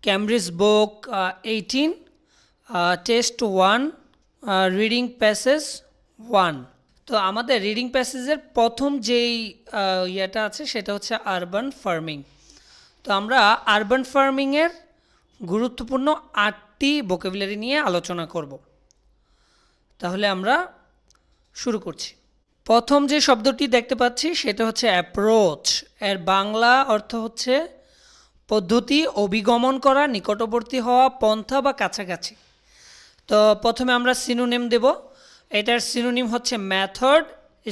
Cambridge Book 18, Test 1, Reading Passage 1. তো আমাদের reading প্যাসেজের প্রথম যেই ইয়েটা আছে সেটা হচ্ছে আরবান ফার্মিং। তো আমরা আরবান ফার্মিংয়ের গুরুত্বপূর্ণ 8টি ভোকাবুলারি নিয়ে আলোচনা করব। তাহলে আমরা শুরু করছি। প্রথম যে শব্দটি দেখতে পাচ্ছি সেটা হচ্ছে অ্যাপ্রোচ। এর বাংলা অর্থ হচ্ছে পদ্ধতি, অভিগমন করা, নিকটবর্তী হওয়া, পন্থা বা কাছাকাছি। তো প্রথমে আমরা সিনোনিম দেব। এটার সিনোনিম হচ্ছে method,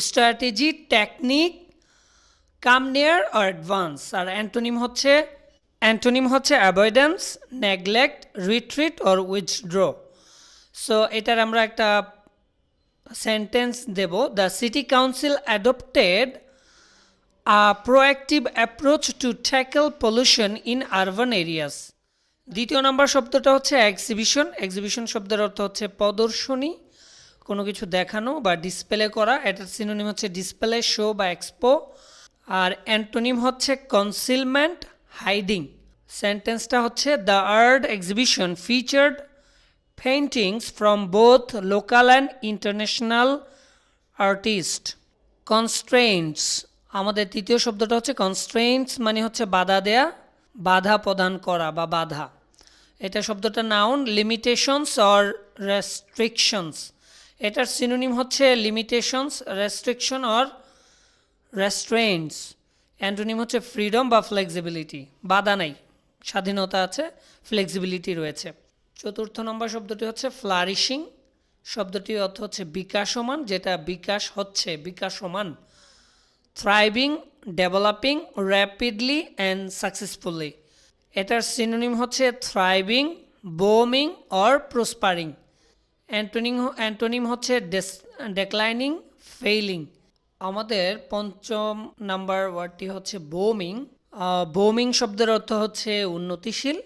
strategy, technique, come near or advance. আর অ্যান্টোনিম হচ্ছে avoidance, neglect, retreat or withdraw. So এটার আমরা একটা সেন্টেন্স দেব। The city council adopted a proactive approach to tackle pollution in urban areas. দ্বিতীয় নম্বর শব্দটা হচ্ছে এক্সিবিশন। এক্সিবিশন শব্দের অর্থ হচ্ছে প্রদর্শনী, কোনো কিছু দেখানো বা ডিসপ্লে করা। এটার সিনোনিম হচ্ছে ডিসপ্লে, শো বা এক্সপো। আর অ্যান্টোনিম হচ্ছে কনসিলমেন্ট, হাইডিং। সেন্টেন্সটা হচ্ছে the art exhibition featured paintings from both local and international artist. Constraints, আমাদের তৃতীয় শব্দটা হচ্ছে কনস্ট্রেইনটস, মানে হচ্ছে বাধা দেয়া, বাধা প্রদান করা বা বাধা। এটা শব্দটা নাউন। লিমিটেশনস অর রেস্ট্রিকশনস, এটার সিনোনিম হচ্ছে লিমিটেশনস, রেস্ট্রিকশন অর রেস্ট্রেইনটস। অ্যান্টোনিম হচ্ছে ফ্রিডম বা ফ্লেক্সিবিলিটি, বাধা নাই, স্বাধীনতা আছে, ফ্লেক্সিবিলিটি রয়েছে। চতুর্থ নম্বর শব্দটি হচ্ছে ফ্লারিশিং। শব্দটির অর্থ হচ্ছে বিকাশমান, যেটা বিকাশ হচ্ছে, বিকাশমান। Thriving, developing rapidly and successfully. এটার সিনোনিম হচ্ছে thriving, booming or prospering. Antonym হচ্ছে ডেক্লাইনিং, ফেইলিং। আমাদের পঞ্চম নাম্বার ওয়ার্ডটি হচ্ছে বুমিং। বুমিং শব্দের অর্থ হচ্ছে উন্নতিশীল,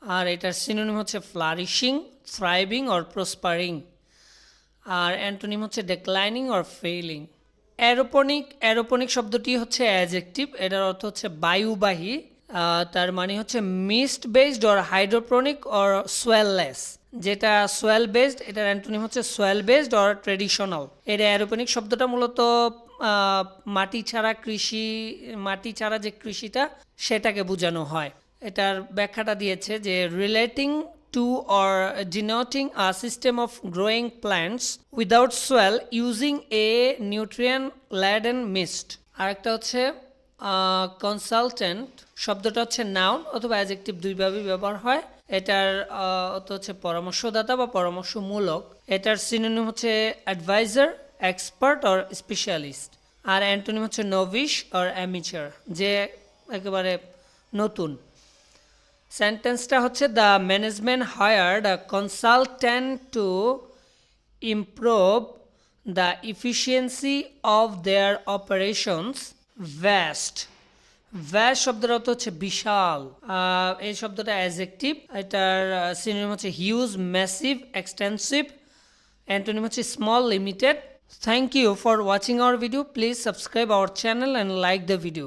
আর এটার সিনোনিম হচ্ছে ফ্লারিশিং, থ্রাইভিং অর প্রসপারিং। আর অ্যান্টোনিম হচ্ছে ডেক্লাইনিং অর ফেইলিং। অ্যারোপনিক শব্দটি হচ্ছে অ্যাডজেক্টিভ। এটার অর্থ হচ্ছে বায়ুবাহী। তার মানে হচ্ছে mist based or hydroponic or soilless. যেটা সোয়েল বেসড, এটার অ্যান্টোনিম হচ্ছে সোয়েল বেসড অর ট্রেডিশনাল। এর অ্যারোপনিক শব্দটা মূলত মাটি ছাড়া যে কৃষিটা সেটাকে বোঝানো হয়। এটার ব্যাখ্যাটা দিয়েছে যে relating to or denoting a system of growing plants without soil using a nutrient-laden mist. আরেকটা হচ্ছে কনসালটেন্ট। শব্দটা হচ্ছে নাউন অথবা অ্যাডজেক্টিভ, দুইভাবেই ব্যবহার হয়। এটার অর্থ হচ্ছে পরামর্শদাতা বা পরামর্শমূলক। এটার সিনোনিম হচ্ছে অ্যাডভাইজার, এক্সপার্ট অর স্পেশালিস্ট। আর অ্যান্টোনিম হচ্ছে নোভিশ অর অ্যামেচার, যে একেবারে নতুন। সেন্টেন্সটা হচ্ছে the management hired a consultant to improve the efficiency of their operations. Vast শব্দের অর্থ হচ্ছে বিশাল। এই শব্দটা অ্যাডজেক্টিভ। এটার সিনোনিম হচ্ছে হিউজ, ম্যাসিভ, এক্সটেন্সিভ। অ্যান্টোনিম হচ্ছে small, limited. Thank you for watching our video. Please subscribe our channel and like the video.